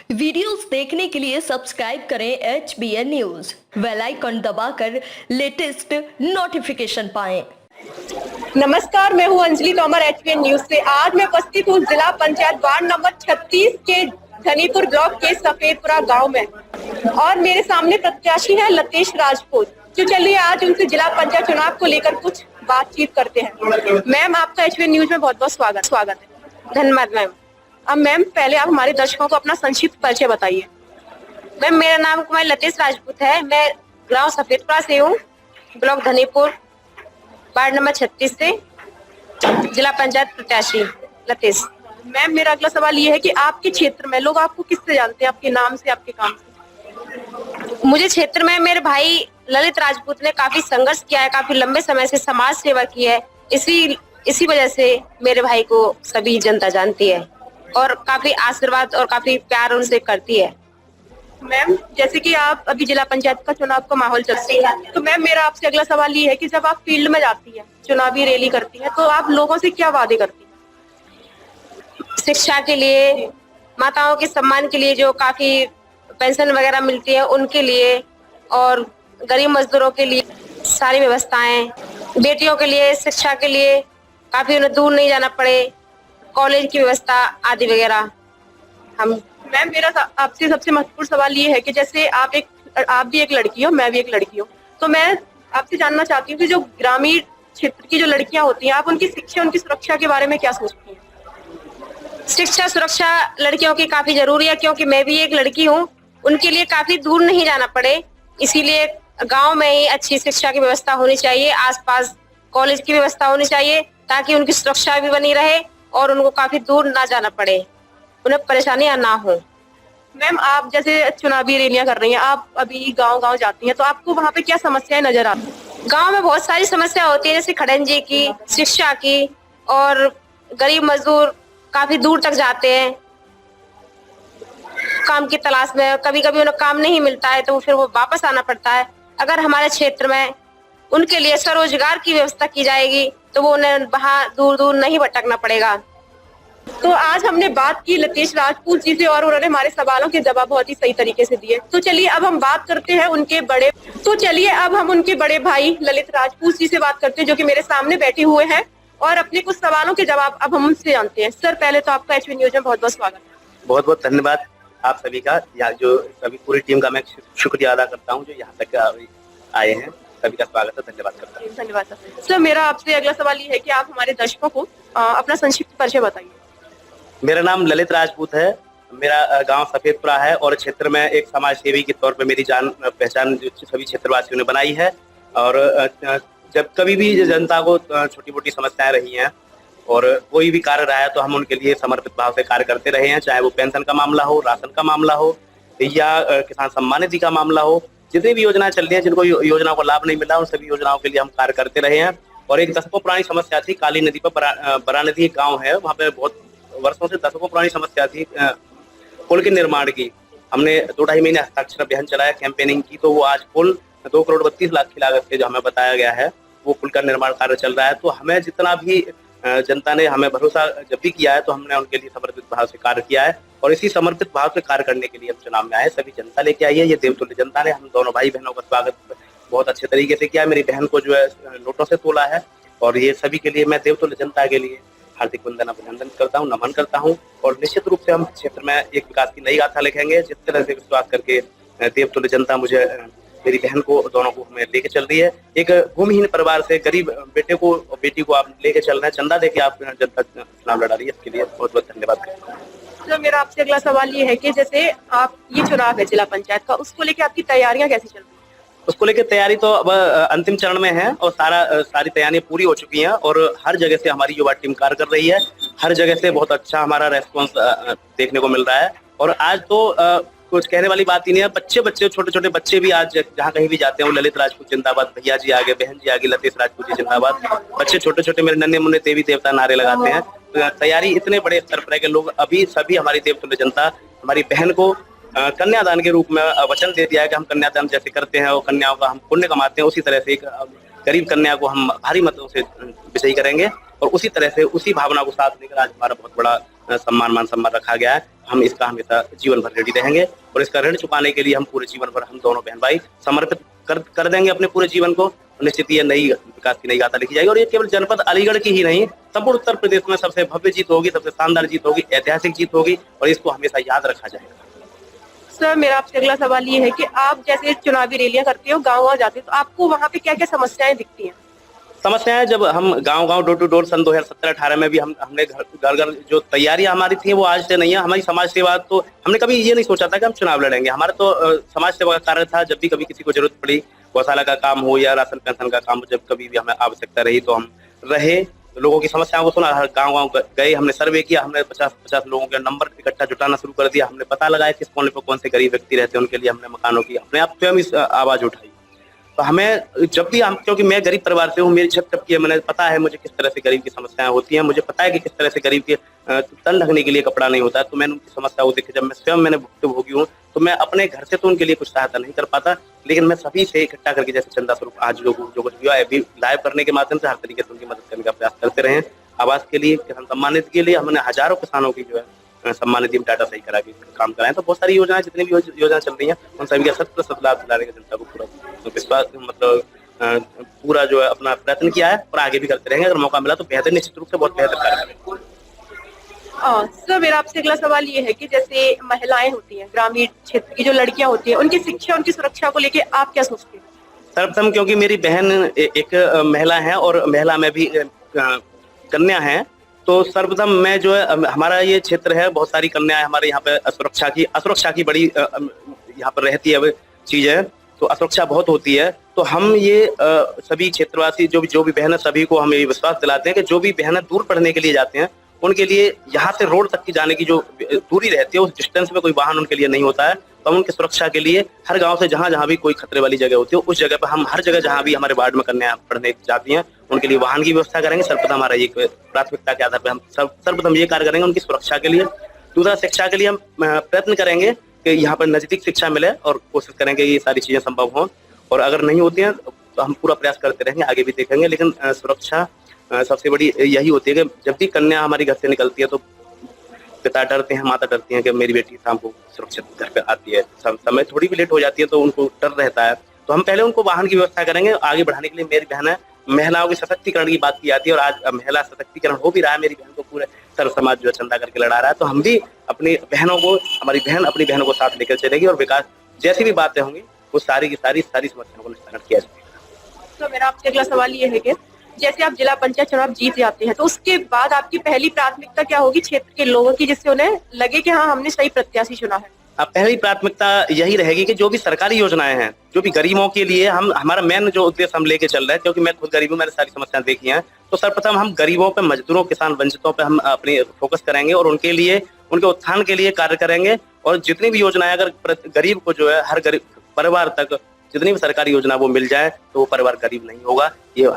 Videos देखने के लिए सब्सक्राइब करें HBN न्यूज, बेल आइकन दबाकर लेटेस्ट नोटिफिकेशन पाएं। नमस्कार, मैं हूं अंजलि तोमर HBN न्यूज से। आज मैं उपस्थित हूं जिला पंचायत वार्ड नंबर 36 के धनीपुर ब्लॉक के सफेदपुरा गांव में और मेरे सामने प्रत्याशी है लतेश राजपूत। तो चलिए आज उनसे जिला पंचायत चुनाव को लेकर कुछ बातचीत करते हैं। मैम, आपका HBN न्यूज में बहुत बहुत स्वागत है। धन्यवाद मैम। अब मैम, पहले आप हमारे दर्शकों को अपना संक्षिप्त परिचय बताइए। मैम, मेरा नाम कुमारी लतेश राजपूत है। मैं गांव सफेदपुरा से हूँ, ब्लॉक धनीपुर, वार्ड नंबर 36 से जिला पंचायत प्रत्याशी लतेश। मैम, मेरा अगला सवाल ये है कि आपके क्षेत्र में लोग आपको किससे जानते हैं, आपके नाम से, आपके काम से? मुझे क्षेत्र में मेरे भाई ललित राजपूत ने काफी संघर्ष किया है, काफी लंबे समय से समाज सेवा की है। इसी वजह से मेरे भाई को सभी जनता जानती है और काफी आशीर्वाद और काफी प्यार उनसे करती है। मैम, जैसे कि आप अभी जिला पंचायत का चुनाव का माहौल चल रहा है, तो मैम मेरा आपसे अगला सवाल ये है कि जब आप फील्ड में जाती है, चुनावी रैली करती है, तो आप लोगों से क्या वादे करती हैं? शिक्षा के लिए, माताओं के सम्मान के लिए, जो काफी पेंशन वगैरह मिलती है उनके लिए, और गरीब मजदूरों के लिए सारी व्यवस्थाएं, बेटियों के लिए शिक्षा के लिए काफी उन्हें दूर नहीं जाना पड़े, कॉलेज की व्यवस्था आदि वगैरह। हम मैम, मेरा आपसे सबसे महत्वपूर्ण सवाल ये है कि जैसे आप भी एक लड़की हो, मैं भी एक लड़की हूँ, तो मैं आपसे जानना चाहती हूँ कि जो ग्रामीण क्षेत्र की जो लड़कियां होती हैं, आप उनकी शिक्षा, उनकी सुरक्षा के बारे में क्या सोचती हैं? शिक्षा सुरक्षा लड़कियों की काफी जरूरी है, क्योंकि मैं भी एक लड़की हूँ। उनके लिए काफी दूर नहीं जाना पड़े, इसीलिए गाँव में ही अच्छी शिक्षा की व्यवस्था होनी चाहिए, आसपास कॉलेज की व्यवस्था होनी चाहिए, ताकि उनकी सुरक्षा भी बनी रहे और उनको काफी दूर ना जाना पड़े, उन्हें परेशानियां ना हो। मैम, आप जैसे चुनावी रैलियां कर रही हैं, आप अभी गांव-गांव जाती हैं, तो आपको वहाँ पे क्या समस्याएं नजर आती हैं? गांव में बहुत सारी समस्या होती है, जैसे खड़ंजे की, शिक्षा की, और गरीब मजदूर काफी दूर तक जाते हैं काम की तलाश में। कभी कभी उन्हें काम नहीं मिलता है तो फिर वो वापस आना पड़ता है। अगर हमारे क्षेत्र में उनके लिए स्वरोजगार की व्यवस्था की जाएगी तो वो उन्हें वहाँ दूर दूर नहीं भटकना पड़ेगा। तो आज हमने बात की लतेश राजपूत जी से और उन्होंने हमारे सवालों के जवाब बहुत ही सही तरीके से दिए। तो चलिए अब हम बात करते हैं उनके बड़े भाई ललित राजपूत जी से बात करते हैं, जो कि मेरे सामने बैठे हुए हैं और अपने कुछ सवालों के जवाब अब हम उनसे जानते हैं। सर, पहले तो आपका HBN न्यूज में बहुत बहुत स्वागत है। बहुत बहुत धन्यवाद आप सभी का, यहाँ जो सभी पूरी टीम का मैं शुक्रिया अदा करता हूँ जो यहाँ तक आए हैं। सभी का स्वागत है, धन्यवाद करता हूँ। धन्यवाद सर। मेरा आपसे अगला सवाल ये है कि आप हमारे दर्शकों को अपना संक्षिप्त परिचय बताइए। मेरा नाम ललित राजपूत है, मेरा गांव सफेदपुरा है और क्षेत्र में एक समाज सेवी के तौर पे मेरी जान पहचान सभी क्षेत्रवासियों ने बनाई है। और जब कभी भी जनता को छोटी मोटी समस्याएं रही हैं और कोई भी कार्य रहा है तो हम उनके लिए समर्पित भाव से कार्य करते रहे हैं, चाहे वो पेंशन का मामला हो, राशन का मामला हो या किसान सम्मान निधि का मामला हो। जितनी भी योजनाएं चल रही है, जिनको योजनाओं को लाभ नहीं मिला, उन सभी योजनाओं के लिए हम कार्य करते रहे हैं। और एक दशकों पुरानी समस्या थी, काली नदी पर बरा नदी एक गाँव है, वहाँ पे बहुत वर्षों से दशकों पुरानी समस्या थी पुल के निर्माण की। हमने 2-2.5 महीने हस्ताक्षर अभियान चलाया, कैंपेनिंग की, तो वो आज पुल 2,32,00,000 की लागत के जो हमें बताया गया है वो पुल का निर्माण कार्य चल रहा है। तो हमें जितना भी जनता ने हमें भरोसा जब भी किया है तो हमने उनके लिए समर्पित भाव से कार्य किया है और इसी समर्पित भाव से कार्य करने के लिए हम चुनाव में आए। सभी जनता लेके आई है, ये देवतुल्य जनता ने हम दोनों भाई बहनों का स्वागत बहुत अच्छे तरीके से किया। मेरी बहन को जो है नोटों से तोला है और ये सभी के लिए मैं देवतुल्य जनता के लिए हार्दिक वंदन अभिनंदन करता हूँ, नमन करता हूँ। और निश्चित रूप से हम क्षेत्र में एक विकास की नई गाथा लिखेंगे, जिस तरह से विश्वास करके देवतुल्य जनता मुझे, मेरी बहन को, दोनों को हमें लेके चल रही है। एक भूमिहीन परिवार से गरीब बेटे को और बेटी को आप लेके चल रहे हैं, चंदा देके आप जनता चुनाव लड़ा रही है, इसके लिए बहुत बहुत धन्यवाद करता हूँ। तो मेरा आपसे अगला सवाल ये है कि जैसे आप ये चुनाव है जिला पंचायत का, उसको लेके आपकी तैयारियां कैसी चल रही है? उसको लेकर तैयारी तो अब अंतिम चरण में है और सारी तैयारियां पूरी हो चुकी हैं और हर जगह से हमारी युवा टीम कार्य कर रही है। हर जगह से बहुत अच्छा हमारा रेस्पॉन्स देखने को मिल रहा है। और आज तो कुछ कहने वाली बात ही नहीं है, बच्चे छोटे छोटे बच्चे भी आज जहाँ कहीं भी जाते हैं वो ललित राजपूत जिंदाबाद, भैया जी आगे, बहन जी आगे, लतेश राजपूत जी जिंदाबाद। बच्चे छोटे छोटे मेरे नन्हे मुन्ने देवी देवता नारे लगाते हैं। तो तैयारी इतने बड़े स्तर पर है कि लोग अभी सभी हमारी देवतुल्य जनता हमारी बहन को कन्यादान के रूप में वचन दे दिया है कि हम कन्यादान जैसे करते हैं और कन्याओं का हम पुण्य कमाते हैं, उसी तरह से एक गरीब कन्या को हम भारी मतों से विजयी करेंगे और उसी तरह से उसी भावना को साथ लेकर आज हमारा बहुत बड़ा सम्मान मान सम्मान रखा गया है, हम इसका हमेशा जीवन भर रेडी रहेंगे और इसका ऋण चुकाने के लिए हम पूरे जीवन भर हम दोनों बहन भाई समर्पित कर देंगे अपने पूरे जीवन को। निश्चित ये नई विकास की नई गाथा लिखी जाएगी और ये केवल जनपद अलीगढ़ की ही नहीं, संपूर्ण उत्तर प्रदेश में सबसे भव्य जीत होगी, सबसे शानदार जीत होगी, ऐतिहासिक जीत होगी और इसको हमेशा याद रखा जाएगा। सर, मेरा आपसे अगला सवाल ये है कि आप जैसे चुनावी रैलियां करते हो, गाँव जाते हो, तो आपको वहाँ पे क्या क्या समस्याएं दिखती हैं? समस्याएं जब हम गांव-गांव डोर टू डोर सन 2017-18 में भी हमने घर जो तैयारियां हमारी थी वो आज से नहीं है। हमारी समाज सेवा तो हमने कभी ये नहीं सोचा था कि हम चुनाव लड़ेंगे। हमारा तो समाज सेवा का कार्य था। जब भी कभी किसी को जरूरत पड़ी, गौशाला का काम हो या राशन पेंशन का काम, जब कभी भी हमें आवश्यकता रही तो हम रहे, लोगों की समस्याओं को सुना, हर गाँव गए, हमने सर्वे किया, हमने 50-50 लोगों के नंबर इकट्ठा जुटाना शुरू कर दिया। हमने पता लगाया किस कोने पर कौन से गरीब व्यक्ति रहते हैं, उनके लिए हमने मकानों की अपने आप स्वयं इस आवाज उठाई। तो हमें जब भी हम, क्योंकि मैं गरीब परिवार से हूँ, मेरी छत टपकी है, मैंने पता है मुझे किस तरह से गरीब की समस्याएं होती हैं, मुझे पता है कि किस तरह से गरीब के तन ढकने के लिए कपड़ा नहीं होता है। तो मैंने उनकी समस्या को देखी, जब मैं स्वयं मैंने भुक्तभोगी हूँ तो मैं अपने घर से तो उनके लिए कुछ सहायता नहीं कर पाता, लेकिन मैं सभी से इकट्ठा करके जैसे चंदा स्वरूप आज लोग जो कुछ हुआ अभी लाइव करने के माध्यम से हर तरीके से उनकी मदद करने का प्रयास करते रहे। आवास के लिए, किसान सम्मानित के लिए हमने हजारों किसानों की जो है सम्मानित टाटा सही करा के काम कराएं। तो बहुत सारी योजनाएं, जितनी भी योजना चल रही है उन सभी का 100% लाभ दिलाने का जनता को पूरा विश्वास, मतलब पूरा जो है अपना प्रयत्न किया है और आगे भी करते रहेंगे। अगर मौका मिला तो बेहतर, निश्चित रूप से बहुत बेहतर कार्य करेंगे। सर, मेरा आपसे अगला सवाल ये है कि जैसे महिलाएं होती हैं, ग्रामीण क्षेत्र की जो लड़कियां होती हैं, उनकी शिक्षा, उनकी सुरक्षा को लेके आप क्या सोचते हैं? सर्वप्रथम क्योंकि मेरी बहन एक महिला है और महिला में भी कन्या है, तो सर्वप्रथम मैं जो है, हमारा ये क्षेत्र है, बहुत सारी कन्याएं हमारे यहाँ पे असुरक्षा की बड़ी यहाँ पर रहती है चीज है, तो असुरक्षा बहुत होती है। तो हम ये सभी क्षेत्रवासी जो भी बहनें, सभी को हम ये विश्वास दिलाते हैं कि जो भी बहनें दूर पढ़ने के लिए जाते हैं उनके लिए यहाँ से रोड तक की जाने की जो दूरी रहती है, उस डिस्टेंस में कोई वाहन उनके लिए नहीं होता है। तो हम उनकी सुरक्षा के लिए हर गांव से जहाँ भी कोई खतरे वाली जगह होती है, उस जगह पर हम हर जगह जहाँ भी हमारे वार्ड में कन्या पढ़ने जाती हैं उनके लिए वाहन की व्यवस्था करेंगे। सर्वप्रथम हमारा ये प्राथमिकता के आधार पर हम सर्वप्रथम ये कार्य करेंगे उनकी सुरक्षा के लिए। दूसरा, शिक्षा के लिए हम प्रयत्न करेंगे कि यहाँ पर नजदीक शिक्षा मिले और कोशिश करेंगे ये सारी चीजें संभव हों, और अगर नहीं होती हैं तो हम पूरा प्रयास करते रहेंगे, आगे भी देखेंगे। लेकिन सुरक्षा सबसे बड़ी यही होती है कि जब भी कन्या हमारी घर से निकलती है तो पिता डरते हैं, माता डरती हैं कि मेरी बेटी शाम को सुरक्षित घर पे आती है, समय थोड़ी भी लेट हो जाती है तो उनको डर रहता है। तो हम पहले उनको वाहन की व्यवस्था करेंगे। आगे बढ़ाने के लिए मेरी बहन है, महिलाओं के सशक्तिकरण की बात की जाती है और आज महिला सशक्तिकरण हो भी रहा है। मेरी बहन को पूरे सर्व समाज जो चंदा करके लड़ा रहा है, तो हम भी अपनी बहनों को, हमारी बहन अपनी बहनों को साथ लेकर चलेगी और विकास जैसी भी बातें होंगी वो सारी की सारी समस्याओं को निस्तारण किया जाएगा। तो मेरा आपसे अगला सवाल ये है कि जैसे आप जिला पंचायत चुनाव जीत जाते हैं तो उसके बाद आपकी पहली प्राथमिकता क्या होगी क्षेत्र के लोगों की, जिससे उन्हें लगे कि हाँ, हमने सही प्रत्याशी चुना है? अब पहली प्राथमिकता यही रहेगी कि जो भी सरकारी योजनाएं हैं, जो भी गरीबों के लिए हमारा मेन जो उद्देश्य हम लेके चल रहे हैं, क्योंकि मैं खुद गरीब हूँ, मैंने सारी समस्याएं देखी हैं, तो सर्वप्रथम हम गरीबों पे, मजदूरों, किसान, वंचितों पे हम अपने फोकस करेंगे और उनके लिए, उनके उत्थान के लिए कार्य करेंगे। और जितनी भी योजनाएं अगर गरीब को जो है, हर गरीब परिवार तक जितनी भी सरकारी योजना वो मिल जाए तो वो परिवार गरीब नहीं होगा, ये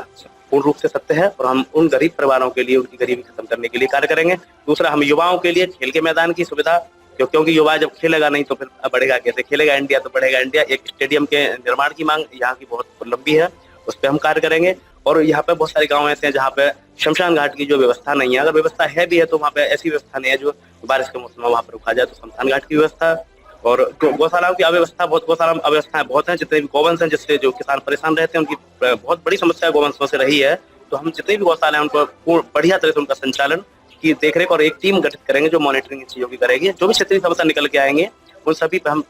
पूर्ण रूप से सत्य है। और हम उन गरीब परिवारों के लिए, उनकी गरीबी खत्म करने के लिए कार्य करेंगे। दूसरा, हम युवाओं के लिए खेल के मैदान की सुविधा, क्योंकि युवा जब खेलेगा नहीं तो फिर बढ़ेगा कैसे, खेलेगा इंडिया तो बढ़ेगा इंडिया। एक स्टेडियम के निर्माण की मांग यहाँ की बहुत लंबी है, उस पर हम कार्य करेंगे। और यहाँ पे बहुत सारे गांव ऐसे हैं जहाँ पे शमशान घाट की जो व्यवस्था नहीं है, अगर व्यवस्था है भी है तो वहाँ पे ऐसी व्यवस्था नहीं है जो बारिश के मौसम में वहाँ पे रुका जाए, तो शमशान घाट की व्यवस्था। और गौशालाओं की अव्यवस्था, गौशाला अव्यवस्थाएं बहुत हैं, जितने भी गौवंश हैं जिससे जो किसान परेशान रहते हैं, उनकी बहुत बड़ी समस्या गौवंशों से रही है। तो हम जितने भी गौशाला हैं उनको बढ़िया तरह से उनका संचालन की देखरेख और एक टीम गठित करेंगे जो मॉनिटरिंग इन चीजों की करेगी। जो भी क्षेत्रीय समस्या निकल के आएंगे उन सभी पे हम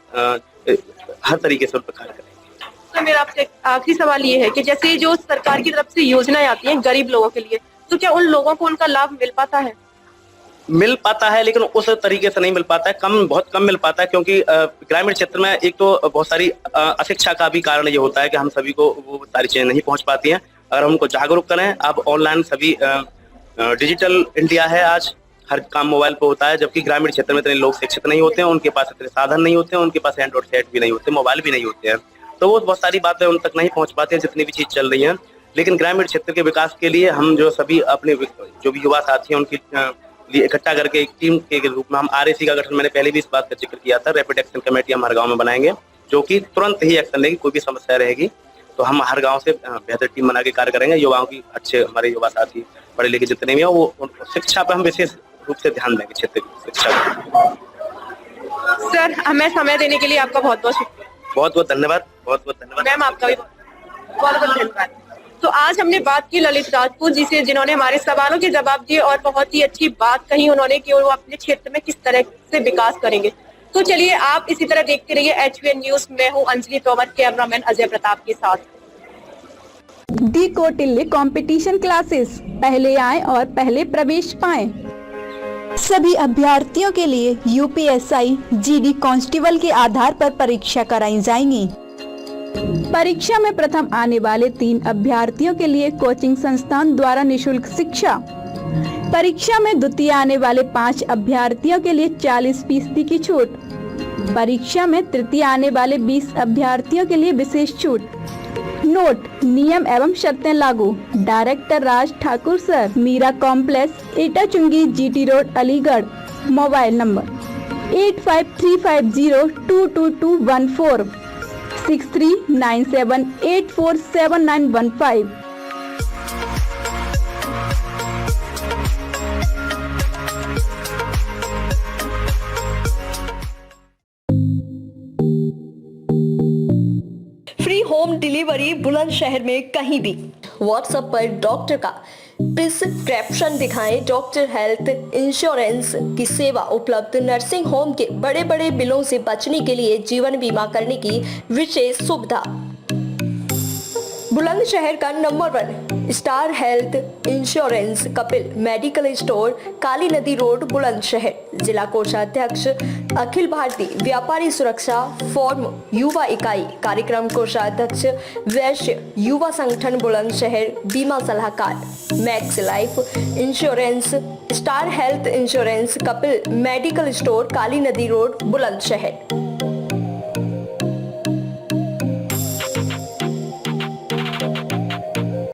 हर तरीके से उन पर कार्य करेंगे। तो मेरा आपसे आखिरी सवाल ये है कि जैसे जो सरकार की तरफ से योजनाएं आती हैं गरीब लोगों के लिए, तो क्या उन लोगों को उनका लाभ मिल पाता है? मिल पाता है, लेकिन उस तरीके से नहीं मिल पाता है, बहुत कम मिल पाता है। क्योंकि ग्रामीण क्षेत्र में एक तो बहुत सारी अशिक्षा का भी कारण ये होता है कि हम सभी को वो सारी चीजें नहीं पहुंच पाती हैं। अगर हमको जागरूक करें, अब ऑनलाइन सभी डिजिटल इंडिया है, आज हर काम मोबाइल पे होता है, जबकि ग्रामीण क्षेत्र में इतने लोग शिक्षित नहीं होते हैं, उनके पास इतने साधन नहीं होते हैं, उनके पास एंड्रॉइड सेट भी नहीं होते, मोबाइल भी नहीं होते हैं, तो वो बहुत सारी बातें उन तक नहीं पहुंच पाती हैं जितनी भी चीज चल रही है। लेकिन ग्रामीण क्षेत्र के विकास के लिए हम जो सभी अपने जो भी युवा साथी हैं उनकी लिए इकट्ठा करके एक टीम के रूप में हम RAC का गठन, मैंने पहले भी इस बात का जिक्र किया था, रैपिड एक्शन कमेटी हम हर गाँव में बनाएंगे जो कि तुरंत ही एक्शन लेगी, कोई भी समस्या रहेगी तो हम हर गांव से बेहतर टीम बना के कार्य करेंगे। युवाओं की, अच्छे हमारे युवा साथी पढ़े लिखे जितने भी हैं, वो शिक्षा पर हम विशेष रूप से ध्यान देंगे क्षेत्र की शिक्षा। सर, हमें समय देने के लिए आपका बहुत बहुत शुक्रिया। बहुत बहुत धन्यवाद, बहुत बहुत धन्यवाद मैम, आपका भी बहुत बहुत धन्यवाद। तो आज हमने बात की ललित राजपूत जी से, जिन्होंने हमारे सवालों के जवाब दिए और बहुत ही अच्छी बात कही उन्होंने कि वो अपने क्षेत्र में किस तरह से विकास करेंगे। तो चलिए, आप इसी तरह देखते रहिए HVN न्यूज। मैं हूँ अंजलि तोमर, कैमरामैन अजय प्रताप के साथ। डी कौटिल्य कंपटीशन क्लासेस, पहले आएं और पहले प्रवेश पाएं। सभी अभ्यर्थियों के लिए UPSI GD कांस्टेबल के आधार पर परीक्षा कराई जाएंगी। परीक्षा में प्रथम आने वाले 3 अभ्यर्थियों के लिए कोचिंग संस्थान द्वारा निशुल्क शिक्षा। परीक्षा में द्वितीय आने वाले 5 अभ्यर्थियों के लिए 40% की छूट। परीक्षा में तृतीय आने वाले 20 अभ्यर्थियों के लिए विशेष छूट। नोट: नियम एवं शर्तें लागू। Director Raj Thakur sir, Meera complex, एटा चुंगी, GT road, Aligarh. Mobile number 8535022214, 6397847915। Free home delivery Bulandshahr में कहीं भी। व्हाट्सएप पर डॉक्टर का प्रिस्क्रिप्शन दिखाएं। डॉक्टर हेल्थ इंश्योरेंस की सेवा उपलब्ध। नर्सिंग होम के बड़े बड़े बिलों से बचने के लिए जीवन बीमा करने की विशेष सुविधा। बुलंदशहर का number 1 Star Health Insurance, Kapil medical store, Kali Nadi road, Bulandshahr. जिला कोषाध्यक्ष अखिल भारतीय व्यापारी सुरक्षा फोरम युवा इकाई, कार्यक्रम कोषाध्यक्ष वैश्य युवा संगठन बुलंदशहर। बीमा सलाहकार Max Life Insurance, Star Health Insurance, Kapil medical store, Kali Nadi road, Bulandshahr.